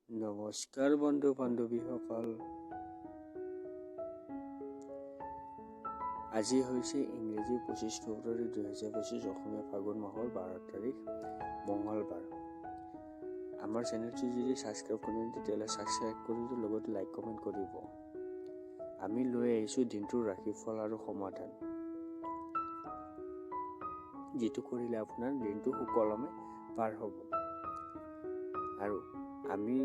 নমস্কাৰ বন্ধু বান্ধৱীসকল, আজি হৈছে ইংৰাজী 25 ফেব্ৰুৱাৰী 2025, অসমীয়া ফাগুন মাহৰ 12 তাৰিখ মঙলবাৰ। আমাৰ চেনেলটো যদি ছাবস্ক্ৰাইব কৰি তেতিয়াহ'লে ছাবস্ক্ৰাইব কৰি লগতে লাইক কমেণ্ট কৰিব। আমি লৈ আহিছোঁ দিনটোৰ ৰাশিফল আৰু সমাধান, যিটো কৰিলে আপোনাৰ দিনটো সুকলমে পাৰ হ'ব। আৰু আমি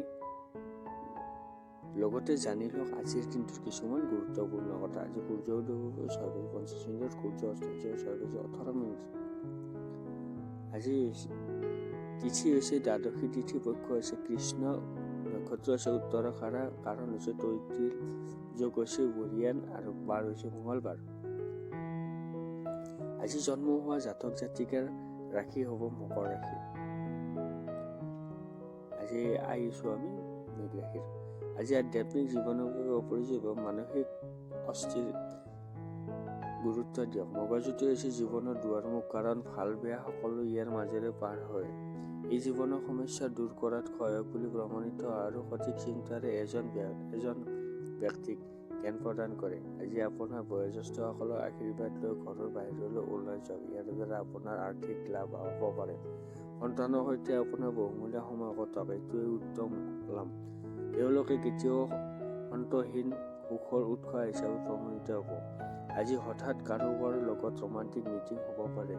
লগতে জানি লওক আজিৰ দিনটোৰ কিছুমান গুৰুত্বপূৰ্ণ কথা। আজি সূৰ্য উদয় 6:50, সূৰ্য অস্ত 6:18। আজি তিথি হৈছে দ্বাদশী তিথি, পক্ষ হৈছে কৃষ্ণ, নক্ষত্ৰ হৈছে উত্তৰাষাঢ়া, কাৰণ হৈছে তৈতিল, যোগ হৈছে বুঢ়িয়ান আৰু বাৰ হৈছে মঙলবাৰ। আজি জন্ম হোৱা জাতক জাতিকাৰ ৰাশি হ'ব মকৰ ৰাশি। আজি আহিছোঁ আমি মেঘ ৰাশিৰ। আজি আধ্যাত্মিক জীৱনৰ বাবে অপৰিহাৰ্য মানসিক অস্থিৰ গুৰুত্ব দিয়ক। মগজুটো হৈছে জীৱনৰ দুৱাৰমুখ, কাৰণ ভাল বেয়া সকলো ইয়াৰ মাজেৰে পাৰ হয়। এই জীৱনৰ সমস্যা দূৰ কৰাত সহায়ক বুলি প্ৰমাণিত আৰু সঠিক চিন্তাৰে এজন ব্যক্তিক জ্ঞান প্ৰদান কৰে। আজি আপোনাৰ বয়োজ্যেষ্ঠসকলৰ আশীৰ্বাদ লৈ ঘৰৰ বাহিৰলৈ ওলাই যাওক, ইয়াৰ দ্বাৰা আপোনাৰ আৰ্থিক লাভ হ'ব পাৰে। সন্তানৰ সৈতে আপোনাৰ বহুমূলীয়া সময় কটাওক, এইটোৱে উত্তম লাভ। তেওঁলোকে কেতিয়াও অন্তহীন সুখৰ উৎস হিচাপে প্ৰমাণিত হ'ব। আজি হঠাৎ কাৰোবাৰ লগত ৰোমান্টিক মিটিং হ'ব পাৰে।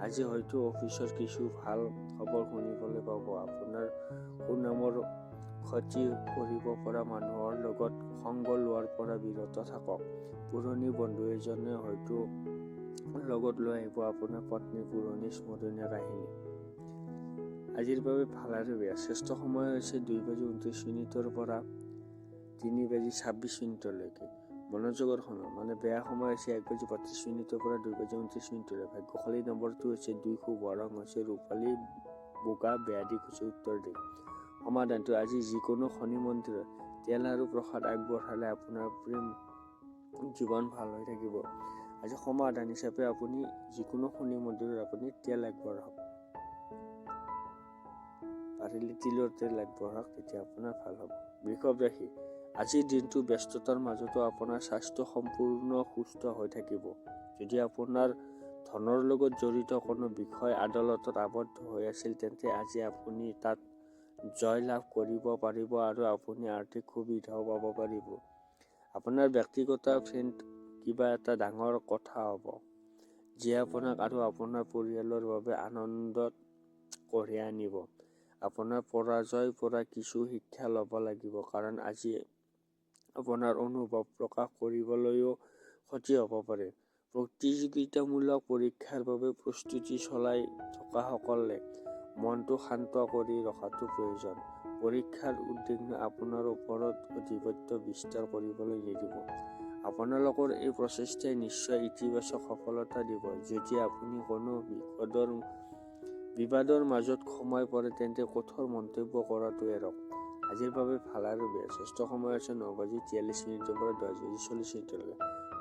আজি হয়তো অফিচৰ কিছু ভাল খবৰ শুনিবলৈ পাব। আপোনাৰ সুনামৰ ক্ষতি কৰিব পৰা মানুহৰ লগত সংগ লোৱাৰ পৰা বিৰত থাকক। পুৰণি বন্ধু এজনে হয়তো লগত লৈ আহিব আপোনাৰ পত্নীৰ পুৰণি স্মৰণীয় কাহিনী। আজিৰ বাবে ভাল আৰু বেয়া। শ্ৰেষ্ঠ সময় হৈছে 2:29 পৰা 3:26 মনোযোগৰ সময়, মানে বেয়া সময় হৈছে 1:32 পৰা 2:29। ভাগ্যশালী নম্বৰটো হৈছে 2, শুভ ৰং হৈছে ৰূপালী বগা, বেয়া দিশ হৈছে উত্তৰ দিশ। সমাধানটো আজি যিকোনো শনি মন্দিৰত তেল আৰু প্ৰসাদ আগবঢ়ালে আপোনাৰ প্ৰেম জীৱন ভাল হৈ থাকিব। আজি সমাধান হিচাপে আপুনি যিকোনো শনি মন্দিৰত আপুনি তেল আগবঢ়াওক, পাৰিলে তিলৰ তেল আগবঢ়াওক, তেতিয়া আপোনাৰ ভাল হ'ব। বৃষভ ৰাশি। আজিৰ দিনটো ব্যস্ততাৰ মাজতো আপোনাৰ স্বাস্থ্য সম্পূৰ্ণ সুস্থ হৈ থাকিব। যদি আপোনাৰ ধনৰ লগত জড়িত কোনো বিষয় আদালতত আবদ্ধ হৈ আছিল, তেন্তে আজি আপুনি তাত জয় লাভ কৰিব পাৰিব আৰু আপুনি আৰ্থিক সুবিধাও পাব পাৰিব। আপোনাৰ ব্যক্তিগত ফ্ৰেণ্ড কিবা এটা ডাঙৰ কথা হ'ব, যিয়ে আপোনাক আৰু আপোনাৰ পৰিয়ালৰ বাবে আনন্দত কঢ়িয়াই আনিব। আপোনাৰ পৰাজয়ৰ পৰা কিছু শিক্ষা ল'ব লাগিব, কাৰণ আজি আপোনাৰ অনুভৱ প্ৰকাশ কৰিবলৈও ক্ষতি হ'ব পাৰে। প্ৰতিযোগিতামূলক পৰীক্ষাৰ বাবে প্ৰস্তুতি চলাই থকাসকলে মনটো শান্ত কৰি ৰখাটো প্ৰয়োজন। পৰীক্ষাৰ উদ্বিগ্ন আপোনাৰ ওপৰত আধিপত্য বিস্তাৰ কৰিবলৈ নিদিব। আপোনালোকৰ এই প্ৰচেষ্টাই নিশ্চয় ইতিবাচক সফলতা দিব। যদি আপুনি কোনো বিবাদৰ মাজত সোমাই পৰে, তেন্তে কঠোৰ মন্তব্য কৰাটো এৰক। আজিৰ বাবে ভাল আৰু বেয়া। শ্ৰেষ্ঠ সময় হৈছে 9:43 পৰা 10:40।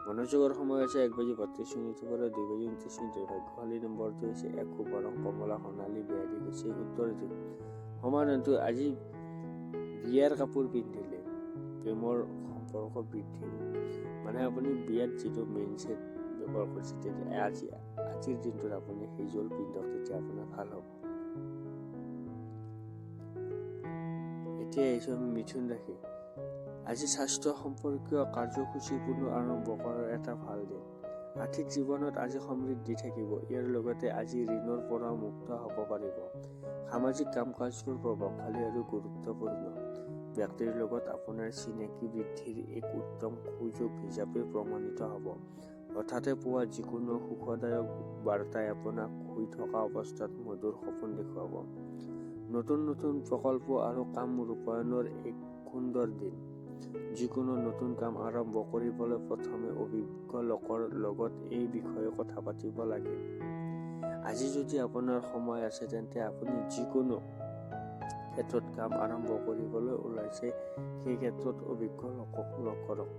মনোযোগৰ সময় হৈছে 1:32 পৰা 2:29। ভাগ্যশালী নম্বৰটো হৈছে 1, শুভ ৰং কমলা সোণালী, বেয়া দিশ হৈছে উত্তৰ দিশ। সমাধানটো আজি বিয়াৰ কাপোৰ পিন্ধিলে প্ৰেমৰ সম্পৰ্ক বৃদ্ধি, মানে আপুনি বিয়াত যিটো মেইন ছেট ব্যৱহাৰ কৰিছে, তেতিয়া আজিৰ দিনটোত আপুনি সেইযোৰ পিন্ধক, তেতিয়া আপোনাৰ ভাল হ'ব। এতিয়া আহিছোঁ আমি মিথুন ৰাশি। আজি স্বাস্থ্য সম্পৰ্কীয় কাৰ্যসূচী পুনৰ আৰম্ভ কৰাৰ এটা ভাল দিন। আৰ্থিক জীৱনত আজি সমৃদ্ধি থাকিব। ইয়াৰ লগতে আজি ঋণৰ পৰা মুক্ত হ'ব পাৰিব। সামাজিক কাম কাজবোৰ প্ৰভাৱশালী আৰু গুৰুত্বপূৰ্ণ। ব্যক্তিৰ লগত আপোনাৰ চিনাকি বৃদ্ধিৰ এক উত্তম সুযোগ হিচাপে প্ৰমাণিত হ'ব। হঠাতে পোৱা যিকোনো সুখদায়ক বাৰ্তাই আপোনাক শুই থকা অৱস্থাত মধুৰ সপোন দেখুৱাব। নতুন প্ৰকল্প আৰু কাম ৰূপায়ণৰ এক সুন্দৰ দিন। যিকোনো নতুন কাম আৰম্ভ কৰিবলৈ প্ৰথমে অভিজ্ঞ লোকৰ লগত এই বিষয়ে কথা পাতিব লাগে। আজি যদি আপোনাৰ সময় আছে, তেন্তে আপুনি যিকোনো ক্ষেত্ৰত কাম আৰম্ভ কৰিবলৈ ওলাইছে, সেই ক্ষেত্ৰত অভিজ্ঞ লোকক লগ কৰক।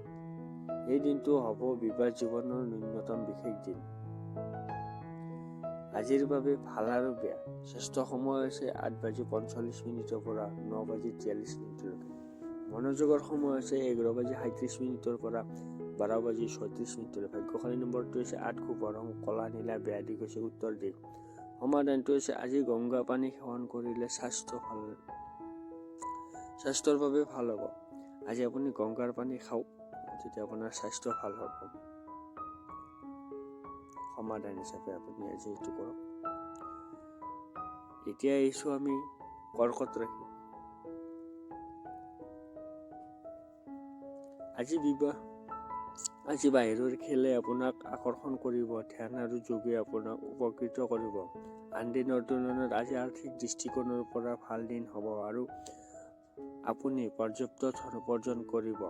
এই দিনটো হ'ব বিবাহ জীৱনৰ ন্যূনতম বিশেষ দিন। আজিৰ বাবে ভাল আৰু বেয়া। শ্ৰেষ্ঠ সময় হৈছে 8:45 পৰা 9:43 মনোযোগৰ সময় হৈছে 11:37 পৰা 12:36 ভাগ্যশালী নম্বৰটো হৈছে 8 শুভ ৰং কলা নীলা, বেয়া দিশ হৈছে উত্তৰ দিশ। সমাধানটো হৈছে আজি গংগা পানী সেৱন কৰিলে স্বাস্থ্যৰ বাবে ভাল হ'ব। আজি আপুনি গংগাৰ পানী খাওক, তেতিয়া আপোনাৰ স্বাস্থ্য ভাল হ'ব। সমাধান হিচাপে আপুনি আজি এইটো কৰক। এতিয়া আহিছোঁ আমি কৰ্কট ৰাশি। আজি বাহিৰৰ খেলে আপোনাক আকৰ্ষণ কৰিব, ধ্যান আৰু যোগে আপোনাক উপকৃত কৰিব। আন দিনৰ তুলনাত আজি আৰ্থিক দৃষ্টিকোণৰ পৰা ভাল দিন হ'ব আৰু আপুনি পৰ্যাপ্ত ধন উপাৰ্জন কৰিব।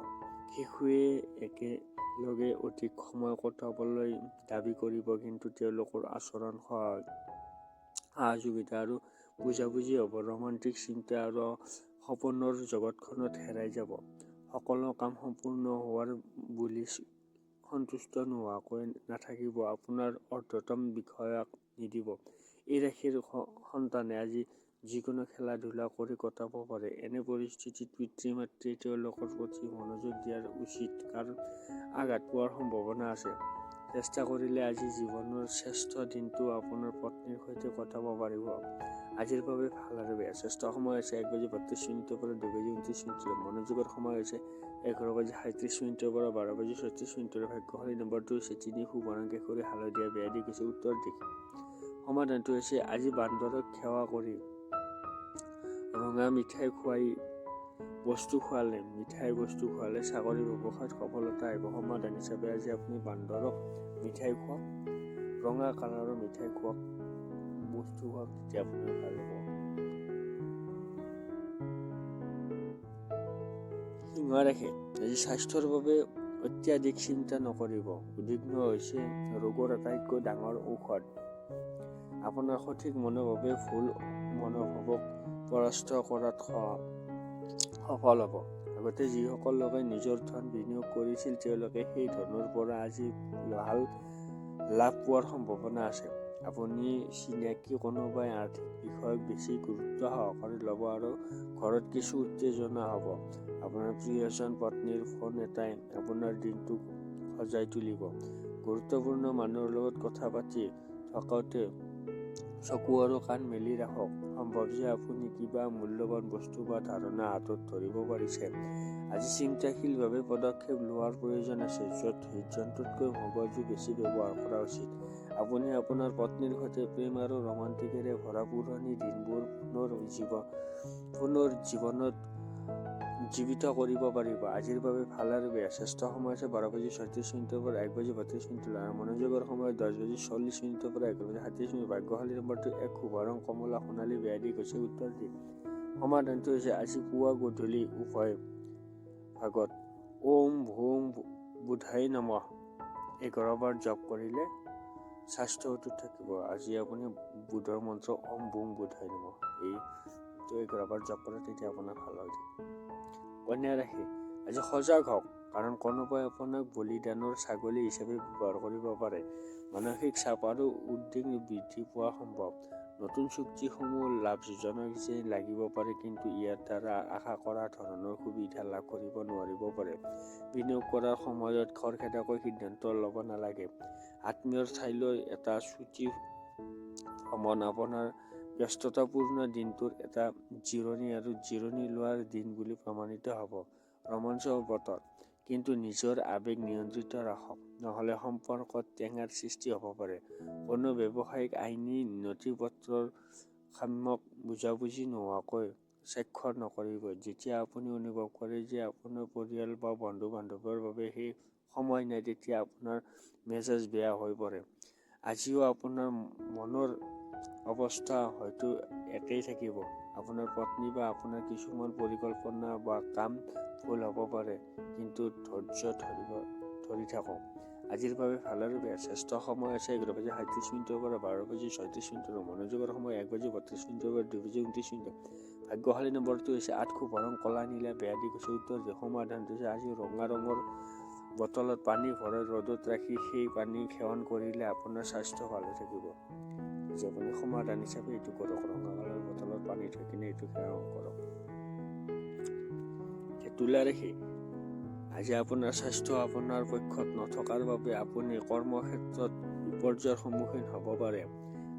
শিশুৱে একেলগে অধিক সময় কটাবলৈ দাবী কৰিব, কিন্তু তেওঁলোকৰ আচৰণ সহযোগিতা আৰু বুজাবুজি হ'ব। ৰোমান্টিক চিন্তা আৰু সপোনৰ জগতখনত হেৰাই যাব। সকলো কাম সম্পূৰ্ণ হোৱাৰ বুলি সন্তুষ্ট নোহোৱাকৈ নাথাকিব। আপোনাৰ অৰ্ধতম বিষয়াক নিদিব। এই ৰাশিৰ সন্তানে আজি যিকোনো খেলা ধূলা কৰি কটাব পাৰে। এনে পৰিস্থিতিত পিতৃ মাতৃয়ে তেওঁলোকৰ প্ৰতি মনোযোগ দিয়া উচিত, কাৰণ আঘাত পোৱাৰ সম্ভাৱনা আছে। চেষ্টা কৰিলে আজি জীৱনৰ শ্ৰেষ্ঠ দিনটো আপোনাৰ পত্নীৰ সৈতে কটাব পাৰিব। আজিৰ বাবে ভাল আৰু বেয়া। শ্ৰেষ্ঠ সময় হৈছে 1:32 পৰা 2:29 মনোযোগৰ সময় হৈছে 11:37 পৰা 12:36 ভাগ্যশালী নম্বৰটো হৈছে 3 শুভ ৰং কেশৰী হালধীয়া, বেয়া দিশ হৈছে উত্তৰ দিশ। সমাধানটো হৈছে আজি বান্দৰক সেৱা কৰি ৰঙা মিঠাই বস্তু খোৱালে চাকৰি ব্যৱসায়ত সফলতা আহিব। সমাধান হিচাপে আজি আপুনি বান্দৰক মিঠাই খুৱাওক, ৰঙা কালাৰৰ মিঠাই খুৱাওক, বস্তু খুৱাওক, তেতিয়া আপুনি ভাল হ'ব। সিংহ ৰাশি। আজি স্বাস্থ্যৰ বাবে অত্যাধিক চিন্তা নকৰিব। উদ্বিগ্ন হৈছে ৰোগৰ আটাইতকৈ ডাঙৰ ঔষধ। আপোনাৰ সঠিক মনোভাৱে ভুল মনোভাৱক পৰাস্ত কৰাত সফল হ'ব। আগতে যিসকল লোকে নিজৰ ধন বিনিয়োগ কৰিছিল, তেওঁলোকে সেই ধনৰ পৰা আজি ভাল লাভ পোৱাৰ সম্ভাৱনা আছে। আপুনি চিনাকি কোনোবাই আৰ্থিক বিষয়ক বেছি গুৰুত্ব সহকাৰে ল'ব আৰু ঘৰত কিছু উত্তেজনা হ'ব। আপোনাৰ প্ৰিয়জন পত্নীৰ ফোন এটাই আপোনাৰ দিনটো সজাই তুলিব। গুৰুত্বপূৰ্ণ মানুহৰ লগত কথা পাতি থকাতে চকু আৰু কাণ মেলি ৰাখক। সম্ভৱ যে আপুনি কিবা মূল্যৱান বস্তু বা ধাৰণা হাতত ধৰিব পাৰিছে। আজি চিন্তাশীলভাৱে পদক্ষেপ লোৱাৰ প্ৰয়োজন আছে, য'ত সিদ্ধান্ততকৈ মগজু বেছি ব্যৱহাৰ কৰা উচিত। আপুনি আপোনাৰ পত্নীৰ সৈতে প্ৰেম আৰু ৰোমান্টিকেৰে ভৰা পুৰণি দিনবোৰ পুনৰ জীৱনত জীৱিত কৰিব পাৰিব। আজিৰ বাবে ভাল আৰু বেয়া। শ্ৰেষ্ঠ সময় আছে 12:36 পৰা 1:32 আৰু মনোযোগৰ সময় 10:40 পৰা 11:37 ভাগ্যশালী নম্বৰটো 1 শুভ ৰং কমলা সোণালী, বেয়া দিশ হৈছে উত্তৰ দিশ। সমাধানটো হৈছে আজি পুৱা গধূলি উভয় ভাগত ওম ভূম বুধাই নমঃ 11 বাৰ জপ কৰিলে স্বাস্থ্য অটুট থাকিব। আজি আপুনি বুধৰ মন্ত্ৰ ওম ভূম বুধাই নমঃ এইটো 11 বাৰ জপ কৰে, তেতিয়া আপোনাৰ ভাল হৈ থাকিব। কন্যা ৰাশি। আজি সজাগ হওক, কাৰণ কোনোবাই আপোনাক বলিদানৰ ছাগলী হিচাপে ব্যৱহাৰ কৰিব পাৰে। মানসিক চাপ আৰু উদ্বেগ বৃদ্ধি পোৱা সম্ভৱ। নতুন চুক্তিসমূহ লাভজনক যেন লাগিব পাৰে, কিন্তু ইয়াৰ দ্বাৰা আশা কৰা ধৰণৰ সুবিধা লাভ কৰিব নোৱাৰিব পাৰে। বিনিয়োগ কৰাৰ সময়ত খৰখেদাকৈ সিদ্ধান্ত ল'ব নালাগে। আত্মীয়ৰ ঠাইলৈ এটা ছুটি ভ্ৰমণ আপোনাৰ ব্যস্ততাপূৰ্ণ দিনটোৰ এটা জিৰণি আৰু জিৰণি লোৱাৰ দিন বুলি প্ৰমাণিত হ'ব। ৰোমাঞ্চৰ বতৰ, কিন্তু নিজৰ আৱেগ নিয়ন্ত্ৰিত ৰাখক, নহ'লে সম্পৰ্কত টেঙাৰ সৃষ্টি হ'ব পাৰে। কোনো ব্যৱসায়িক আইনী নথিপত্ৰৰ সাম্যক বুজাবুজি নোহোৱাকৈ স্বাক্ষৰ নকৰিব। যেতিয়া আপুনি অনুভৱ কৰে যে আপোনাৰ পৰিয়াল বা বন্ধু-বান্ধৱৰ বাবে সেই সময় নাই, তেতিয়া আপোনাৰ মেজাজ বেয়া হৈ পৰে। আজিও আপোনাৰ মনৰ অৱস্থা হয়তো একেই থাকিব। আপোনাৰ পত্নী বা আপোনাৰ কিছুমান পৰিকল্পনা বা কাম ভুল হ'ব পাৰে, কিন্তু ধৈৰ্য ধৰি থাকক। আজিৰ বাবে ভাল আৰু বেয়া। শ্ৰেষ্ঠ সময় আছে 11:37 পৰা 12:36 মনোযোগৰ সময় 1:32 পৰা 2:29 ভাগ্যশালী নম্বৰটো হৈছে 8 শুভ ৰং কলা নীলা, বেয়া দিশ হৈছে উত্তৰ দিশ। সমাধানটো হৈছে আজি ৰঙা ৰঙৰ বটলত পানী ভৰাই ৰ'দত ৰাখি সেই পানী সেৱন কৰিলে আপোনাৰ স্বাস্থ্য ভালে থাকিব। যে আপুনি সমাধান হিচাপে এইটো কৰক, ৰঙা কালাৰৰ বটলত পানী থৈ কিনে এইটো সেৱন কৰক। তুলা ৰাশি, আজি আপোনাৰ স্বাস্থ্য আপোনাৰ পক্ষত নথকাৰ বাবে আপুনি কৰ্মক্ষেত্ৰত বিপৰ্যয়ৰ সন্মুখীন হ'ব পাৰে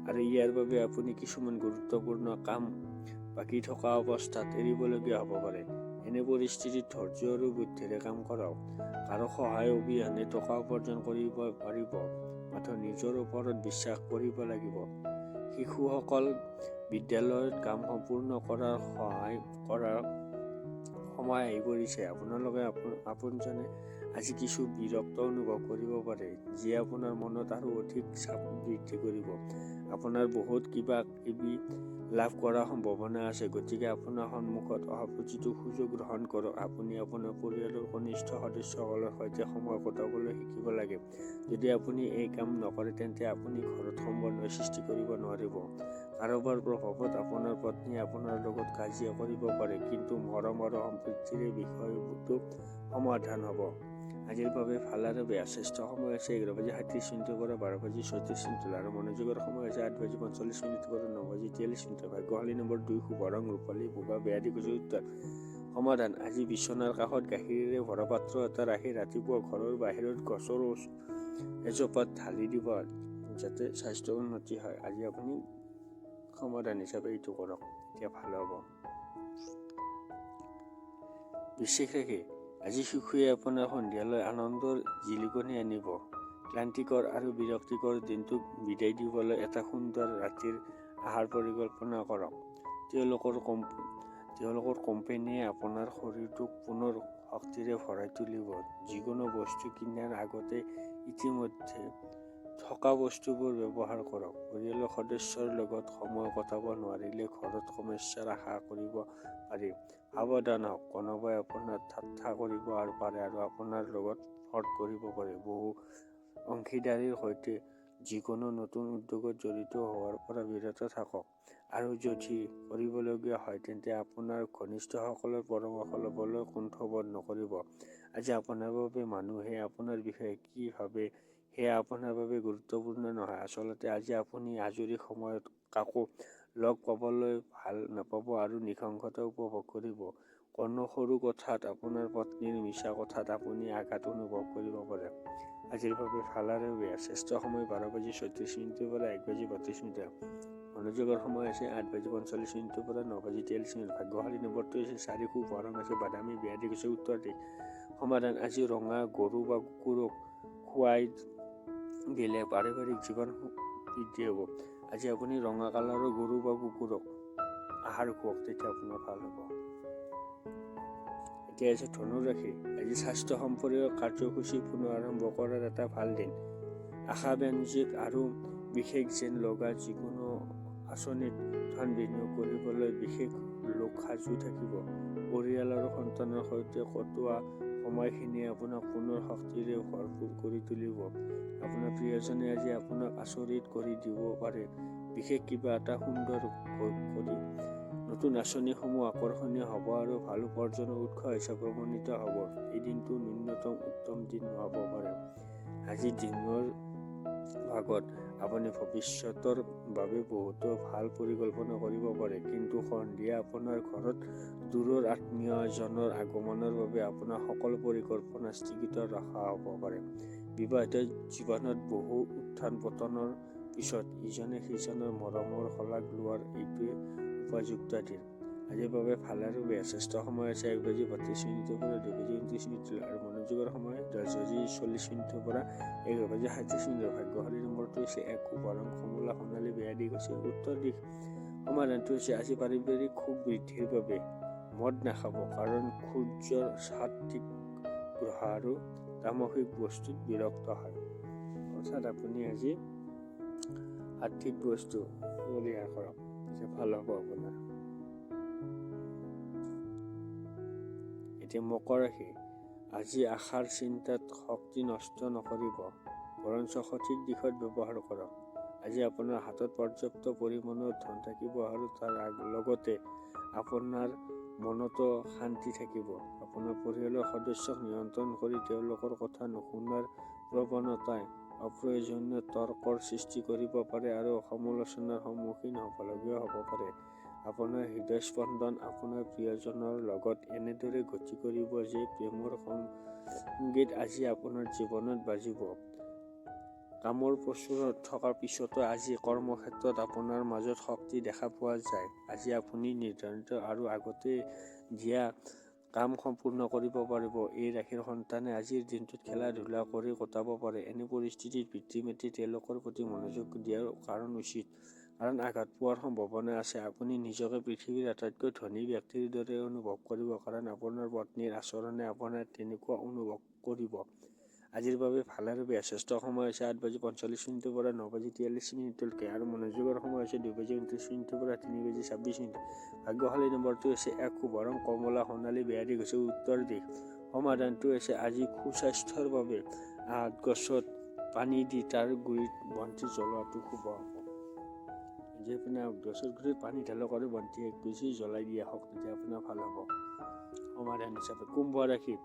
আৰু ইয়াৰ বাবে আপুনি কিছুমান গুৰুত্বপূৰ্ণ কাম বাকী থকা অৱস্থাত এৰিবলগীয়া হ'ব পাৰে। এনে পৰিস্থিতিত ধৈৰ্য আৰু বুদ্ধিৰে কাম কৰক। কাৰো সহায় অবিহনে টকা উপাৰ্জন কৰিব পাৰিব, মাত্ৰ নিজৰ ওপৰত বিশ্বাস কৰিব লাগিব। শিশুসকল বিদ্যালয়ত কাম সম্পূৰ্ণ কৰাৰ সময় আহি পৰিছে। আপোনালোকে আপোনজনে আজি কিছু বিৰক্ত অনুভৱ কৰিব পাৰে, যিয়ে আপোনাৰ মনত আৰু অধিক চাপ বৃদ্ধি কৰিব। আপোনাৰ বহুত কিবা কিবি লাভ কৰাৰ সম্ভাৱনা আছে, গতিকে আপোনাৰ সন্মুখত অহা প্ৰতিটো সুযোগ গ্ৰহণ কৰক। আপুনি আপোনাৰ পৰিয়ালৰ কনিষ্ঠ সদস্যসকলৰ সৈতে সময় কটাবলৈ শিকিব লাগে। যদি আপুনি এই কাম নকৰে তেন্তে আপুনি ঘৰত সম্বন্ধ সৃষ্টি কৰিব নোৱাৰিব। কাৰোবাৰ প্ৰভাৱত আপোনাৰ পত্নীয়ে আপোনাৰ লগত কাজিয়া কৰিব পাৰে, কিন্তু মৰম আৰু সম্প্ৰীতিৰে বিষয়টো সমাধান হ'ব। আজিৰ বাবে ভাল আৰু বেয়া শ্ৰেষ্ঠ সময় আছে 11:37 পৰা 12:34 আৰু মনোযোগৰ সময় আছে 8:45 পৰা 9:43। ভাগ্যশালী নম্বৰ 2, শুভ ৰং ৰূপালী, বগা, বেয়া দিশ হৈছে উত্তৰ। সমাধান, আজি বিচনাৰ কাষত গাখীৰেৰে ভৰা পাত্ৰ এটা ৰাখি ৰাতিপুৱা ঘৰৰ বাহিৰত গছৰ এজোপাত ঢালি দিব, যাতে স্বাস্থ্যৰ উন্নতি হয়। আজি আপুনি সমাধান হিচাপে এইটো কৰক, তেতিয়া ভাল হ'ব। বৃশ্চিক ৰাশি, আজি শিশুৱে আপোনাৰ সন্ধিয়ালৈ আনন্দৰ জিলিকনি আনিব। ক্লান্তিকৰ আৰু বিৰক্তিকৰ দিনটোক বিদায় দিবলৈ এটা সুন্দৰ ৰাতিৰ আহাৰ পৰিকল্পনা কৰক। তেওঁলোকৰ কোম্পানীয়ে আপোনাৰ শৰীৰটোক পুনৰ শক্তিৰে ভৰাই তুলিব। যিকোনো বস্তু কিনাৰ আগতে ইতিমধ্যে থকা বস্তুবোৰ ব্যৱহাৰ কৰক। পৰিয়ালৰ সদস্যৰ লগত সময় কটাব নোৱাৰিলে ঘৰত সমস্যাৰ আশা কৰিব পাৰি। সাৱধান হওক, কোনোবাই আপোনাৰ ঠাট্টা কৰিব পাৰে আৰু আপোনাৰ লগত ফ্ৰড কৰিব পাৰে। বহু অংশীদাৰীৰ সৈতে যিকোনো নতুন উদ্যোগত জড়িত হোৱাৰ পৰা বিৰত থাকক, আৰু যদি কৰিবলগীয়া হয় তেন্তে আপোনাৰ ঘনিষ্ঠসকলৰ পৰামৰ্শ ল'বলৈ কুণ্ঠাবোধ নকৰিব। আজি আপোনাৰ বাবে মানুহে আপোনাৰ বিষয়ে কি ভাবে সেয়া আপোনাৰ বাবে গুৰুত্বপূৰ্ণ নহয়। আচলতে আজি আপুনি আজৰি সময়ত কাকো লগ পাবলৈ ভাল নাপাব আৰু নিশংসতা উপভোগ কৰিব। কোনো সৰু কথাত আপোনাৰ পত্নীৰ মিছা কথাত আপুনি আঘাত অনুভৱ কৰিব পাৰে। আজিৰ বাবে ভাল আৰু বেয়া শ্ৰেষ্ঠ সময় 12:36 পৰা 1:32। মনোযোগৰ সময় আছে 8:45 পৰা 9:43। ভাগ্যশালী নম্বৰটো হৈছে 4, শুভ ৰং আছে বাদামী, বেয়া দিশ হৈছে উত্তৰ দিশ। সমাধান, আজি ৰঙা গৰু বা কুকুৰক খুৱাই দিলে পাৰিবাৰিক জীৱন বৃদ্ধি হ'ব। আজি আপুনি ৰঙা কালাৰৰ গৰু বা কুকুৰক আহাৰ খুৱাওক, তেতিয়া আপোনাৰ ভাল হ'ব। এতিয়া আছে ধনু ৰাশি, আজি স্বাস্থ্য সম্পৰ্কীয় কাৰ্যসূচী পুনৰ আৰম্ভ কৰাৰ এটা ভাল দিন। আশাব্যঞ্জক আৰু বিশেষ যেন লগা যিকোনো আঁচনিত ধন বিনিয়োগ কৰিবলৈ বিশেষ লোক সাজু থাকিব। পৰিয়াল আৰু সন্তানৰ সৈতে কটোৱা সময়খিনিয়ে আপোনাক পুনৰ শক্তিৰে ভৰপূৰ কৰি তুলিব। আপোনাৰ প্ৰিয়জনে আজি আপোনাক আচৰিত কৰি দিব পাৰে, বিশেষ কিবা এটা সুন্দৰ কৰি। নতুন আঁচনিসমূহ আকৰ্ষণীয় হ'ব আৰু ভাল উপাৰ্জনৰ উৎস হিচাপে প্ৰমাণিত হ'ব। এই দিনটো ন্যূনতম উত্তম দিন হ'ব পাৰে। আজি দিনৰ ভাগত আপুনি ভৱিষ্যতৰ বাবে বহুতো ভাল পৰিকল্পনা কৰিব পাৰে, কিন্তু সন্ধিয়া আপোনাৰ ঘৰত দূৰৰ আত্মীয় এজনৰ আগমনৰ বাবে আপোনাৰ সকলো পৰিকল্পনা স্থগিত ৰখা হ'ব পাৰে। বিবাহিত জীৱনত বহু উত্থান পতনৰ পিছত ইজনে সিজনৰ মৰমৰ শলাগ লোৱাৰ এইটোৱে উপযুক্ত দিন। আজিৰ বাবে ভাল আৰু বেয়া শ্ৰেষ্ঠ সময় আছে 1:32 পৰা 2:29 আৰু মনোযোগৰ সময় 10:40 পৰা 11:37। ভাগ্যশালী নম্বৰটো হৈছে 1, শুভ ৰং কমলা, সোণালী, বেয়া দিশ হৈছে উত্তৰ দিশ। সমাধানটো হৈছে আজি পাৰিবাৰিক সুখ বৃদ্ধিৰ বাবে মদ নাখাব, কাৰণ সূৰ্যৰ সাত্ত্বিক গ্ৰহ আৰু তামসিক বস্তুত বিৰক্ত হয়। অৰ্থাৎ আপুনি আজি সাত্ত্বিক বস্তু পৰিহাৰ কৰক, তেতিয়া ভাল হ'ব আপোনাৰ। এতিয়া মকৰ ৰাশি, আজি আশাৰ চিন্তাত শক্তি নষ্ট নকৰিব, বৰঞ্চ সঠিক দিশত ব্যৱহাৰ কৰক। আজি আপোনাৰ হাতত পৰ্যাপ্ত পৰিমাণৰ ধন থাকিব আৰু তাৰ লগতে আপোনাৰ মনতো শান্তি থাকিব। আপোনাৰ পৰিয়ালৰ সদস্যক নিয়ন্ত্ৰণ কৰি তেওঁলোকৰ কথা নুশুনাৰ প্ৰৱণতাই অপ্ৰয়োজনীয় তৰ্কৰ সৃষ্টি কৰিব পাৰে আৰু সমালোচনাৰ সন্মুখীন হ'বলগীয়া হ'ব পাৰে। আপোনাৰ হৃদয় স্পন্দন আপোনাৰ প্ৰিয়জনৰ লগত এনেদৰে গতি কৰিব যে প্ৰেমৰ সংগীত আজি আপোনাৰ জীৱনত বাজিব। কামৰ প্ৰচুৰত থকাৰ পিছতো আজি কৰ্মক্ষেত্ৰত আপোনাৰ মাজত শক্তি দেখা পোৱা যায়। আজি আপুনি নিৰ্ধাৰিত আৰু আগতে দিয়া কাম সম্পূৰ্ণ কৰিব পাৰিব। এই ৰাশিৰ সন্তানে আজিৰ দিনটোত খেলা-ধূলা কৰি কটাব পাৰে। এনে পৰিস্থিতিত পিতৃ-মাতৃ তেওঁলোকৰ প্ৰতি মনোযোগ দিয়াৰ কাৰণ উচিত, কাৰণ আঘাত পোৱাৰ সম্ভাৱনা আছে। আপুনি নিজকে পৃথিৱীৰ আটাইতকৈ ধনী ব্যক্তিৰ দৰে অনুভৱ কৰিব, কাৰণ আপোনাৰ পত্নীৰ আচৰণে আপোনাক তেনেকুৱা অনুভৱ কৰিব। আজিৰ বাবে ভাল আৰু বেয়া শ্ৰেষ্ঠ সময় হৈছে 8:45 পৰা 9:43 আৰু মনোযোগৰ সময় হৈছে 2:29 পৰা 3:26। ভাগ্যশালী নম্বৰটো হৈছে 1, শুভ ৰং কমলা সোণালী, বেয়া দিশ হৈছে উত্তৰ দিশ। সমাধানটো হৈছে আজি সুস্বাস্থ্যৰ বাবে আঁহত গছত পানী দি তাৰ গুৰিত বন্তি জ্বলোৱাটো শুভ হ'ব। আজি আপোনাৰ গছৰ গুৰিত পানী ঢালক আৰু বন্তি এগছি জ্বলাই দিয়া হওক, তেতিয়া আপোনাৰ ভাল হ'ব। সমাধান হিচাপে কুম্ভ ৰাশি,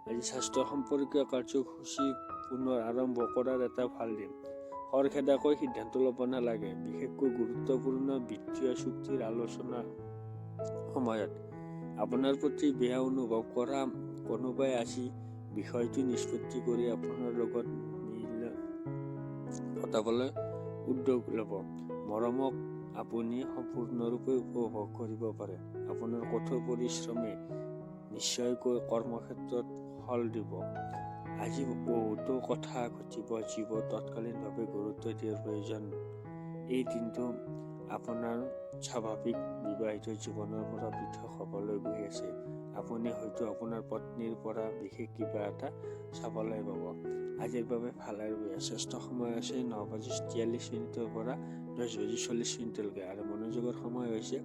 আজি স্বাস্থ্য সম্পৰ্কীয় কাৰ্যসূচী পুনৰ আৰম্ভ কৰাৰ এটা ভাল দিন। খৰখেদাকৈ সিদ্ধান্ত ল'ব নালাগে, বিশেষকৈ গুৰুত্বপূৰ্ণ বিত্তীয় চুক্তিৰ আলোচনাৰ সময়ত। আপোনাৰ প্ৰতি বেয়া অনুভৱ কৰা কোনোবাই আজি বিষয়টো নিষ্পত্তি কৰি আপোনাৰ লগত মিল পতাবলৈ উদ্যোগ ল'ব। মৰমক আপুনি সম্পূৰ্ণৰূপে উপভোগ কৰিব পাৰে। আপোনাৰ কঠোৰ পৰিশ্ৰমে নিশ্চয়কৈ কৰ্মক্ষেত্ৰত ফল দিব। আজি বহুতো কথা ঘটিব যিবোৰ তৎকালীনভাৱে গুৰুত্ব দিয়াৰ প্ৰয়োজন। এই দিনটো আপোনাৰ স্বাভাৱিক বিবাহিত জীৱনৰ পৰা পৃথক হ'বলৈ গৈ আছে। আপুনি হয়তো আপোনাৰ পত্নীৰ পৰা বিশেষ কিবা এটা চাবলৈ পাব। আজিৰ বাবে ভাল আৰু বেয়া শ্ৰেষ্ঠ সময় হৈছে 9:43 পৰা 10:40 আৰু মনোযোগৰ সময় হৈছে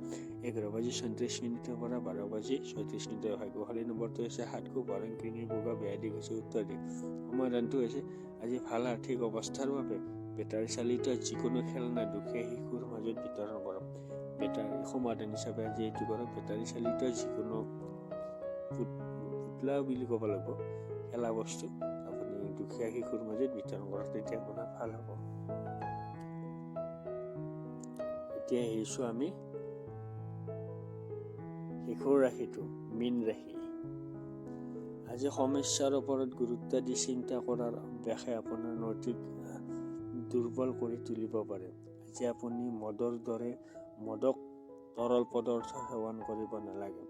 11:34 পৰা 12:36। ভাগ্যশালী নম্বৰটো হৈছে 7, শুভ ৰং ক্ৰীমী বগা, বেয়া দিশ হৈছে উত্তৰ দিশ। সমাধানটো হৈছে আজি ভাল আৰ্থিক অৱস্থাৰ বাবে বেটাৰী চালিত যিকোনো খেলনা দুখীয়া শিশুৰ মাজত বিতৰণ কৰক। সমাধান হিচাপে আজি এইটো কৰক, বেটাৰী চালিত যিকোনো পুতলা বুলি ক'ব লাগিব, খেলা বস্তু আপুনি দুখীয়া শিশুৰ মাজত বিতৰণ কৰক, তেতিয়া আপোনাৰ ভাল হ'ব। এতিয়া আহিছোঁ আমি শেষৰ ৰাশিটো মীন ৰাশি। আজি সমস্যাৰ ওপৰত গুৰুত্ব দি চিন্তা কৰাৰ অভ্যাসে আপোনাৰ নৈতিক দুৰ্বল কৰি তুলিব পাৰে। আজি আপুনি মদৰ দৰে মাদক তৰল পদাৰ্থ সেৱন কৰিব নালাগে।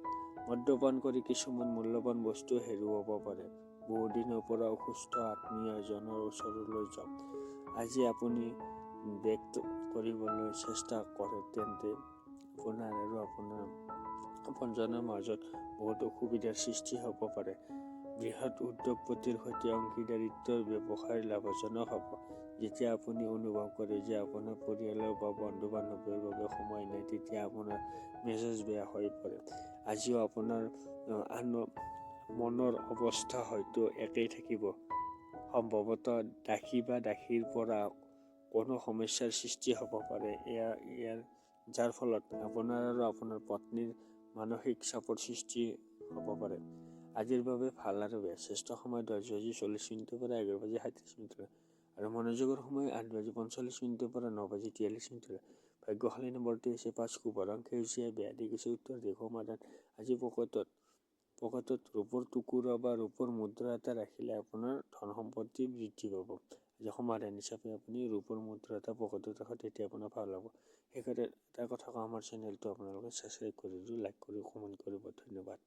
মদ্যপান কৰি কিছুমান মূল্যৱান বস্তু হেৰুৱাব পাৰে। বহুদিনৰ পৰা অসুস্থ আত্মীয় এজনৰ ওচৰলৈ যাওক। আজি আপুনি ব্যক্ত কৰিবলৈ চেষ্টা কৰে তেন্তে আপোনাৰ আৰু আপোনাৰ আপনজনৰ মাজত বহুত অসুবিধাৰ সৃষ্টি হ'ব পাৰে। বৃহৎ উদ্যোগপতিৰ সৈতে অংশীদাৰিত্বৰ ব্যৱসায় লাভজনক হ'ব। যেতিয়া আপুনি অনুভৱ কৰে যে আপোনাৰ পৰিয়ালৰ বা বন্ধু-বান্ধৱীৰ বাবে সময় নাই, তেতিয়া আপোনাৰ মেজাজ বেয়া হৈ পৰে। আজিও আপোনাৰ মনৰ অৱস্থা হয়তো একেই থাকিব। সম্ভৱতঃ দাসী বা দাসীৰ পৰা কোনো সমস্যাৰ সৃষ্টি হ'ব পাৰে, যাৰ ফলত আপোনাৰ আৰু আপোনাৰ পত্নীৰ মানসিক চাপৰ সৃষ্টি হ'ব পাৰে। আজিৰ বাবে ভাল আৰু বেয়া শ্ৰেষ্ঠ সময় 10:40 পৰা 11:37 আৰু মনোযোগৰ সময় 8:45 পৰা 9:43। ভাগ্যশালী নম্বৰটো হৈছে 5, শুভ ৰং সেউজীয়া, বেয়া দিশ হৈছে উত্তৰ দিশ। সমাধান আজি পকেটত ৰূপৰ টুকুৰা বা ৰূপৰ মুদ্ৰা এটা ৰাখিলে আপোনাৰ ধন সম্পত্তি বৃদ্ধি পাব। আজি সমাধান হিচাপে আপুনি ৰূপৰ মুদ্ৰা এটা পকেটত ৰাখক, তেতিয়া আপোনাৰ ভাল হ'ব। সেইকাৰণে এটা কথা কওঁ, আমাৰ চেনেলটো আপোনালোকে ছাবস্ক্ৰাইব কৰি লাইক কৰি কমেণ্ট কৰিব। ধন্যবাদ।